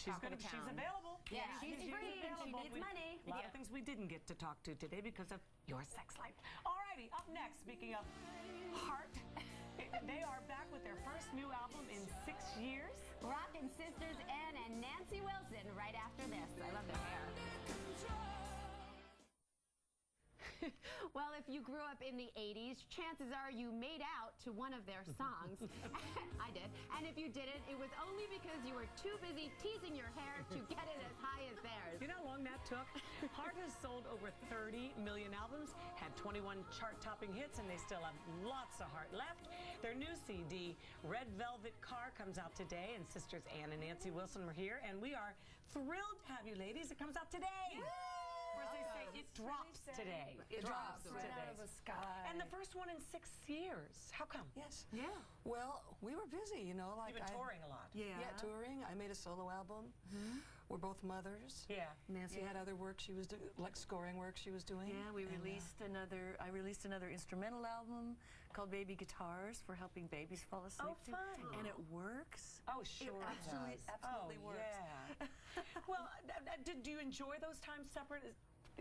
She's available. Yeah, she's free and she needs money. A lot of things we didn't get to talk to today because of your sex life. All righty, up next, speaking of heart, they are back with their first new album in 6 years. Rockin' sisters Ann and Nancy Wilson right after this. I love their hair. Well, if you grew up in the 80s, chances are you made out to one of their songs. I did. And if you didn't, it was only because you were too busy teasing your hair to get it as high as theirs. You know how long that took? Heart has sold over 30 million albums, had 21 chart-topping hits, and they still have lots of heart left. Their new CD, Red Velvet Car, comes out today, and sisters Ann and Nancy Wilson are here, and we are thrilled to have you ladies. It comes out today. Yay! Or as they say, it drops today. It drops right today. out of the sky. And the first one in 6 years. How come? Yes. Yeah. Well, we were busy, you know. Like You've been touring a lot. Yeah, touring. I made a solo album. We're both mothers. Yeah. Nancy had other work she was doing, like scoring work she was doing. Yeah, we released I released another instrumental album called Baby Guitars for helping babies fall asleep. Oh, fun. And it works. Oh, sure. It absolutely works. Yeah. Well, do you enjoy those times separate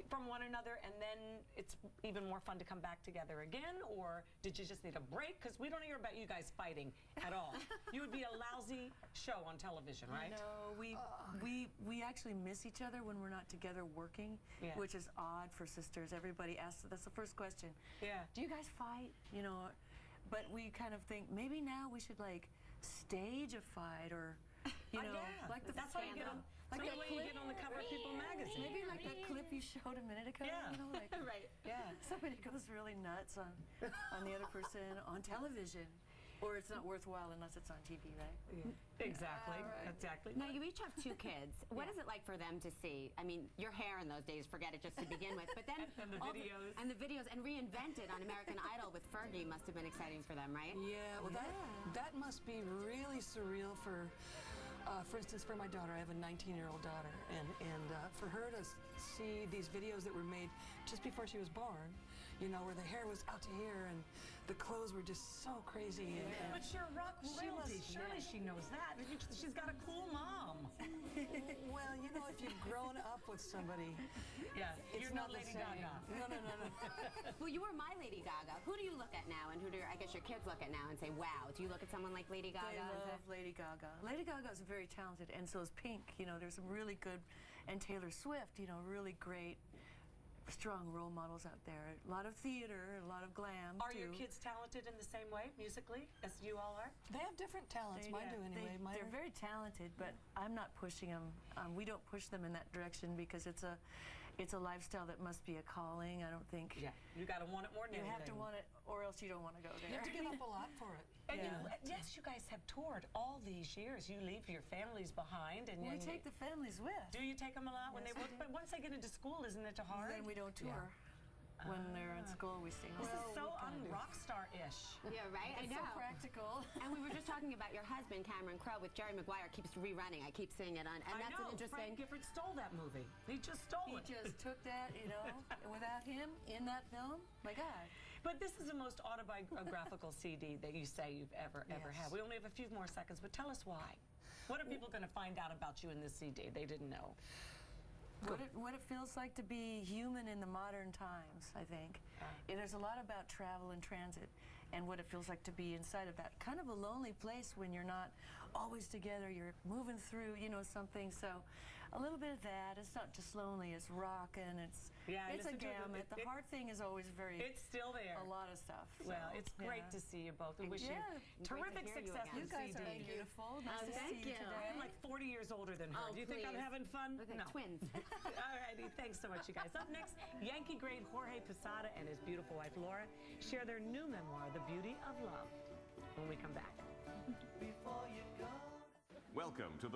from one another, and then it's even more fun to come back together again, or did you just need a break? Because we don't hear about you guys fighting at all. You would be a lousy show on television, right? No, we actually miss each other when we're not together working, which is odd for sisters. Everybody asks, that's the first question. Yeah. Do you guys fight? You know, but we kind of think maybe now we should like stage a fight, or you know, like that's how you get on. Like the way you get on the cover of People magazine. Maybe like that clip you showed a minute ago. Yeah. You know, like, right. Yeah. Somebody goes really nuts on the other person on television, or it's not worthwhile unless it's on TV, right? Yeah. Exactly. Exactly. Now, you each have 2 kids. What is it like for them to see? I mean, your hair in those days, forget it just to begin with. But then and the videos. And the videos, and reinvented on American Idol with Fergie must have been exciting for them, right? Yeah, well, that must be really surreal for instance, for my daughter. I have a 19-year-old daughter, and for her to see these videos that were made just before she was born, you know, where the hair was out to here and the clothes were just so crazy. But you're rock royalty. Surely she knows that. She's got a cool mom. Well, you know, if you've grown up with somebody, you're not Lady Gaga. No. Well, you were my Lady Gaga. Who do you look at now, and who do I guess your kids look at now and say, wow? Do you look at someone like Lady Gaga? They love Lady Gaga. Lady Gaga is very talented, and so is Pink. You know, there's some really good, and Taylor Swift, you know, really great, strong role models out there. A lot of theater, a lot of glam, Are your kids talented in the same way, musically, as you all are? They have different talents. Mine do anyway. They're very talented, but I'm not pushing them. We don't push them in that direction because it's a lifestyle that must be a calling. I don't think. Yeah, you got to want it more than anything. You have to want it, or else you don't want to go there. You have to give up a lot for it. And yes, you guys have toured all these years. You leave your families behind, and we take the families with. Do you take them a lot when they work? But once they get into school, isn't it too hard? Then we don't tour. When they're in school, we stay home. This is so un-rock star-ish. Yeah, right? It's so practical. And we were just talking about your husband, Cameron Crowe, with Jerry Maguire, keeps rerunning. I keep seeing it on, and that's an interesting. Frank Gifford stole that movie. He just stole it. He just took that, you know, without him in that film, my God. But this is the most autobiographical CD that you say you've ever had. We only have a few more seconds, but tell us why. What are people going to find out about you in this CD they didn't know? What it feels like to be human in the modern times, I think. There's a lot about travel and transit and what it feels like to be inside of that kind of a lonely place when you're not always together, you're moving through, you know, something. So a little bit of that. It's not just lonely, it's rockin', it's a gamut. The hard thing is always it's still there. A lot of stuff. So, well, it's great to see you both. We wish you terrific success you with guys CD. are beautiful. Nice to see you today. I'm like 40 years older than her. Do you think I'm having fun? No. Twins. All righty, thanks so much, you guys. Up next, Yankee great Jorge Posada and his beautiful wife, Laura, share their new memoir, The Beauty of Love, when we come back. Welcome to the